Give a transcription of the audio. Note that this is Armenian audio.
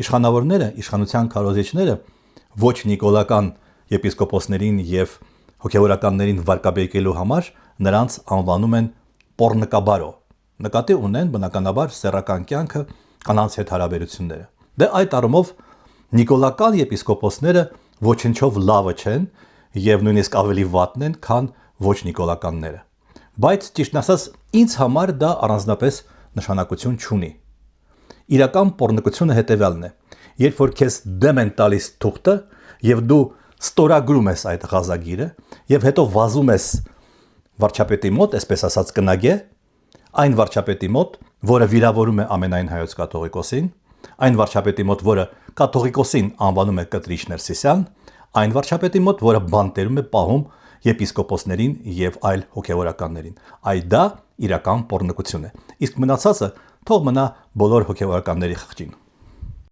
Իշխանավորները, իշխանության քարոզիչները ոչ նիկոլական եպիսկոպոսներին եւ հոգևորականներին վարկաբեկելու համար նրանց անվանում են պոռնկաբարո։ Նկատի ունեն բնականաբար սեռական կյանքը, կանանց հետ հարաբերությունները։ Դե այդ առումով նիկոլական եպիսկոպոսները ոչնչով լավը չեն եւ նույնիսկ ավելի վատն են, քան ոչ նիկոլականները։ Բայց ճիշտն ասած, ինձ համար դա առանձնապես նշանակություն չունի։ Իրական պոռնկությունը հետևյալն է. երբ որ քեզ դեմ են տալիս թուղթը եւ դու ստորագրում ես այդ ղազագիրը եւ հետո վազում ես վարչապետի մոտ, այսպես ասած կնագե, այն վարչապետի մոտ, որը վիրավորում է ամենայն հայոց կաթողիկոսին, այն վարչապետի մոտ, որը կաթողիկոսին անվանում է կտրիչ Ներսիսյան, այն վարչապետի մոտ, որը բանտերում է պահում եպիսկոպոսներին եւ այլ հոգևորականներին։ Դա իրական պոռնկություն է։ Իսկ մնացածը թող մնա բոլոր հոգևորականների խղճին։